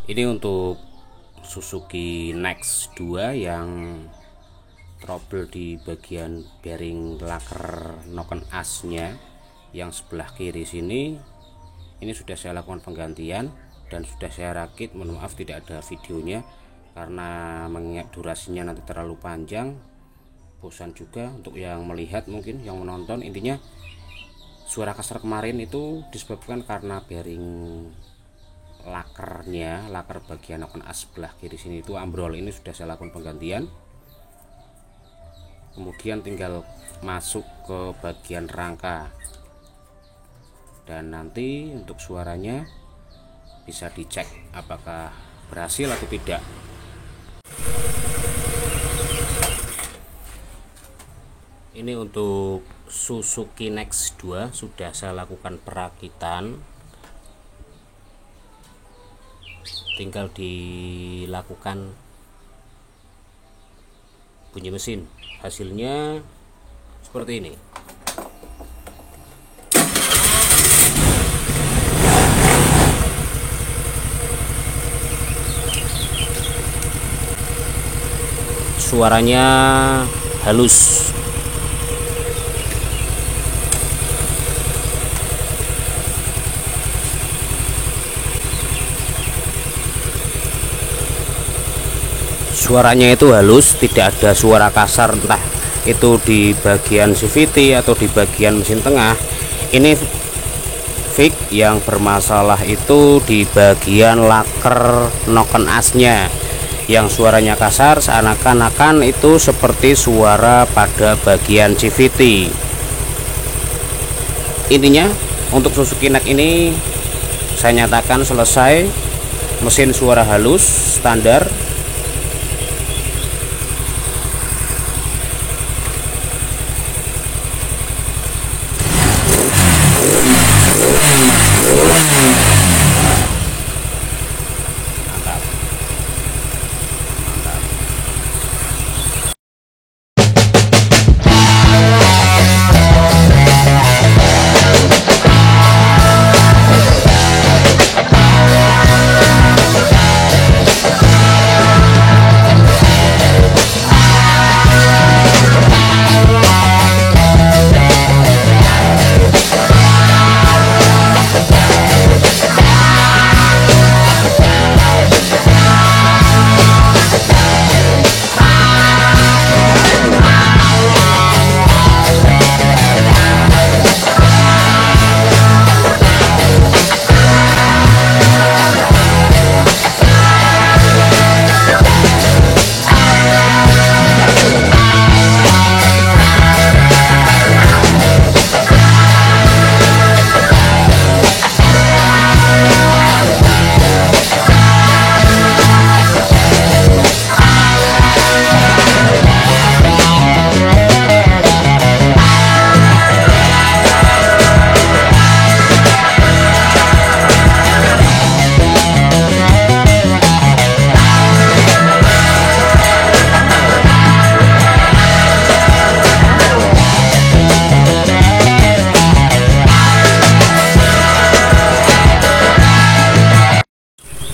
Ini untuk Suzuki Next 2 yang trouble di bagian bearing laker noken asnya yang sebelah kiri sini. Ini sudah saya lakukan penggantian dan sudah saya rakit. Mohon maaf tidak ada videonya karena mengingat durasinya nanti terlalu panjang, bosan juga untuk yang melihat, mungkin yang menonton. Intinya suara kasar kemarin itu disebabkan karena bearing laker bagian noken as sebelah kiri sini itu ambrol. Ini sudah saya lakukan penggantian, kemudian tinggal masuk ke bagian rangka dan nanti untuk suaranya bisa dicek apakah berhasil atau tidak. Ini untuk Suzuki Next 2 sudah saya lakukan perakitan, tinggal dilakukan bunyi mesin. Hasilnya seperti ini. Suaranya halus. Suaranya itu halus, tidak ada suara kasar, entah itu di bagian CVT atau di bagian mesin tengah. Ini fix, yang bermasalah itu di bagian laker noken asnya yang suaranya kasar, seakan-akan itu seperti suara pada bagian CVT. Intinya untuk Suzuki Next ini saya nyatakan selesai, mesin suara halus standar.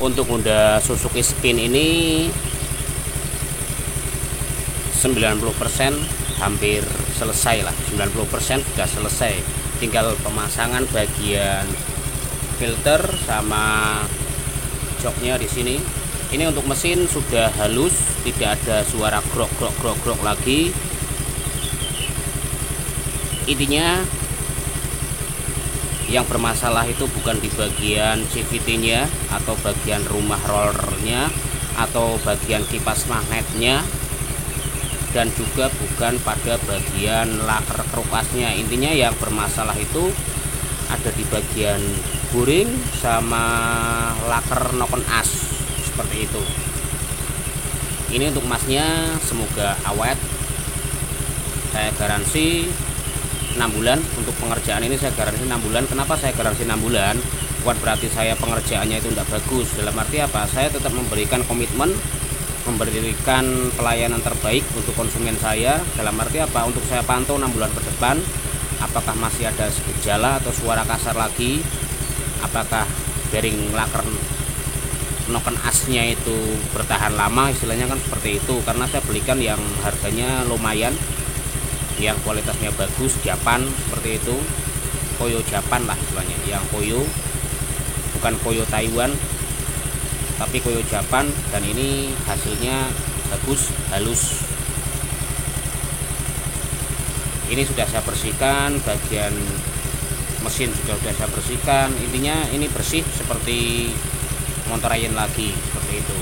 Untuk Honda Suzuki Spin ini 90% hampir selesai lah, 90% sudah selesai, tinggal pemasangan bagian filter sama joknya di sini. Ini untuk mesin sudah halus, tidak ada suara grok grok lagi. Intinya yang bermasalah itu bukan di bagian CVT-nya atau bagian rumah rollernya atau bagian kipas magnetnya, dan juga bukan pada bagian laker kerupasnya. Intinya yang bermasalah itu ada di bagian buring sama laker noken as, seperti itu. Ini untuk masnya semoga awet, saya garansi 6 bulan. Untuk pengerjaan ini saya garansi 6 bulan. Kenapa saya garansi 6 bulan? Bukan berarti saya pengerjaannya itu tidak bagus. Dalam arti apa? Saya tetap memberikan komitmen, memberikan pelayanan terbaik untuk konsumen saya. Dalam arti apa? Untuk saya pantau 6 bulan ke depan, apakah masih ada gejala atau suara kasar lagi, apakah bearing laker noken asnya itu bertahan lama, istilahnya kan seperti itu. Karena saya belikan yang harganya lumayan, yang kualitasnya bagus, Japan seperti itu, koyo Japan lah istilahnya, yang koyo, bukan koyo Taiwan tapi koyo Japan. Dan ini hasilnya bagus, halus. Ini sudah saya bersihkan, bagian mesin sudah saya bersihkan. Intinya ini bersih seperti Montarayan lagi, seperti itu.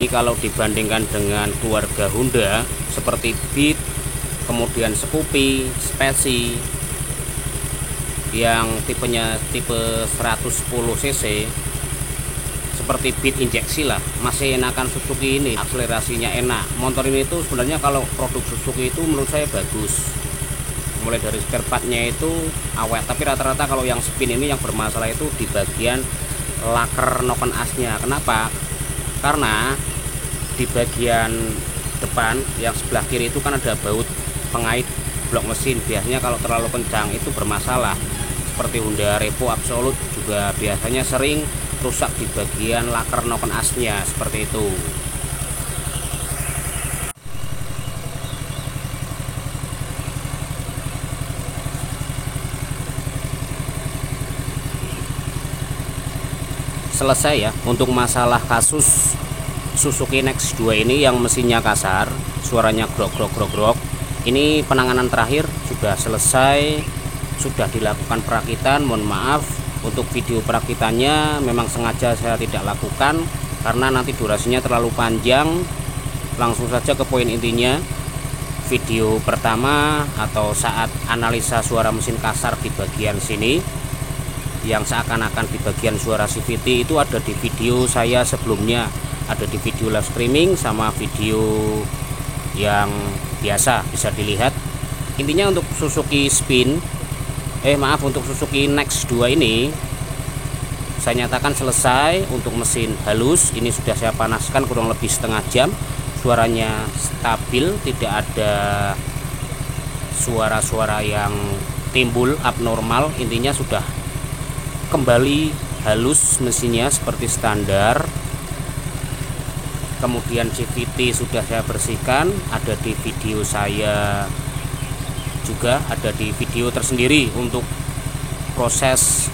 Ini kalau dibandingkan dengan keluarga Honda seperti Beat, kemudian Scoopy, Speci yang tipenya tipe 110 cc seperti Beat injeksi lah, masih enakan Suzuki ini. Akselerasinya enak. Motor ini itu sebenarnya kalau produk Suzuki itu menurut saya bagus, mulai dari spare partnya itu awet. Tapi rata-rata kalau yang spin ini yang bermasalah itu di bagian laker noken asnya. Kenapa? Karena di bagian depan yang sebelah kiri itu kan ada baut pengait blok mesin. Biasanya kalau terlalu kencang itu bermasalah. Seperti Honda Revo Absolute juga biasanya sering rusak di bagian laker noken asnya, seperti itu. Selesai ya untuk masalah kasus Suzuki Next 2 ini yang mesinnya kasar, suaranya grok. Ini penanganan terakhir sudah selesai, sudah dilakukan perakitan. Mohon maaf untuk video perakitannya, memang sengaja saya tidak lakukan karena nanti durasinya terlalu panjang. Langsung saja ke poin intinya. Video pertama atau saat analisa suara mesin kasar di bagian sini, yang seakan-akan di bagian suara CVT itu ada di video saya sebelumnya, ada di video live streaming sama video yang biasa, bisa dilihat. Intinya untuk Suzuki untuk Suzuki Next 2 ini saya nyatakan selesai untuk mesin halus. Ini sudah saya panaskan kurang lebih setengah jam, suaranya stabil, tidak ada suara-suara yang timbul abnormal. Intinya sudah kembali halus mesinnya seperti standar. Kemudian CVT sudah saya bersihkan, ada di video saya juga, ada di video tersendiri untuk proses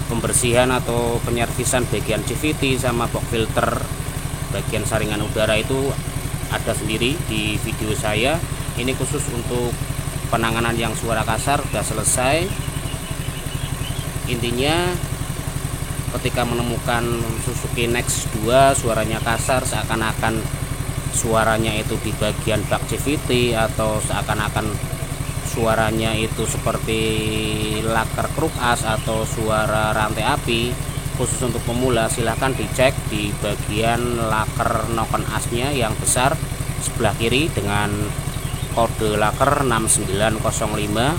pembersihan atau penyervisan bagian CVT sama box filter bagian saringan udara, itu ada sendiri di video saya. Ini khusus untuk penanganan yang suara kasar sudah selesai. Intinya ketika menemukan Suzuki Next 2 suaranya kasar, seakan-akan suaranya itu di bagian bak CVT atau seakan-akan suaranya itu seperti laker kruk as atau suara rantai api, khusus untuk pemula silahkan dicek di bagian laker noken asnya yang besar sebelah kiri dengan kode laker 6905,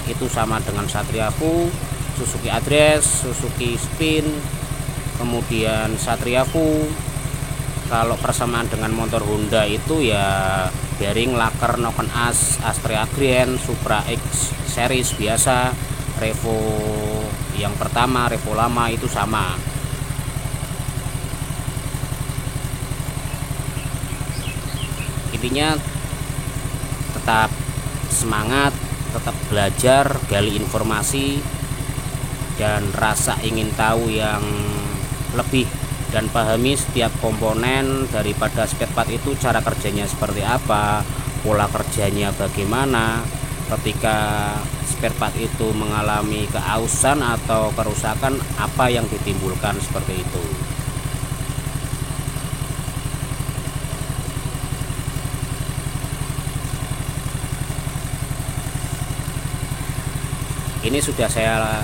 itu sama dengan Satria Fu, Suzuki Address, Suzuki Spin, kemudian Satria Fu. Kalau persamaan dengan motor Honda itu ya bearing laker noken as, Astrea Grand, Supra X series biasa, Revo yang pertama, Revo lama itu sama. Intinya tetap semangat, tetap belajar, gali informasi dan rasa ingin tahu yang lebih, dan pahami setiap komponen daripada spare part itu cara kerjanya seperti apa, pola kerjanya bagaimana. Ketika spare part itu mengalami keausan atau kerusakan, apa yang ditimbulkan, seperti itu. Ini sudah saya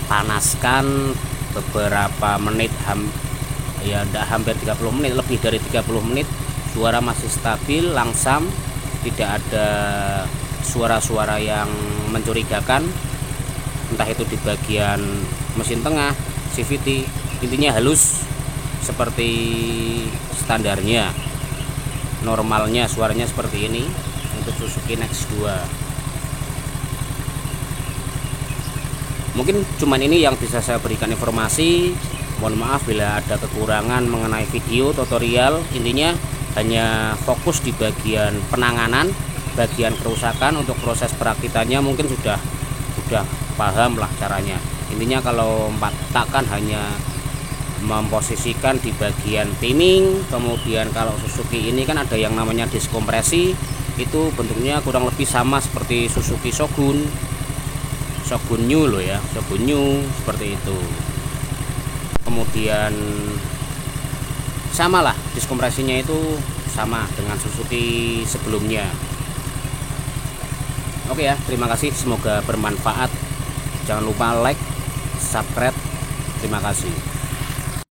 panaskan beberapa menit, ya tidak hampir 30 menit, lebih dari 30 menit. Suara masih stabil, langsam, tidak ada suara-suara yang mencurigakan, entah itu di bagian mesin tengah, CVT. Intinya halus seperti standarnya, normalnya suaranya seperti ini untuk Suzuki Next 2. Mungkin cuman ini yang bisa saya berikan informasi. Mohon maaf bila ada kekurangan mengenai video tutorial. Intinya hanya fokus di bagian penanganan, bagian kerusakan. Untuk proses perakitannya mungkin sudah paham lah caranya. Intinya kalau takkan hanya memposisikan di bagian timing. Kemudian kalau Suzuki ini kan ada yang namanya diskompresi, itu bentuknya kurang lebih sama seperti Suzuki Shogun New loh ya, Shogun New seperti itu. Kemudian samalah diskompresinya itu sama dengan Suzuki sebelumnya. Oke ya, terima kasih, semoga bermanfaat. Jangan lupa like, subscribe. Terima kasih.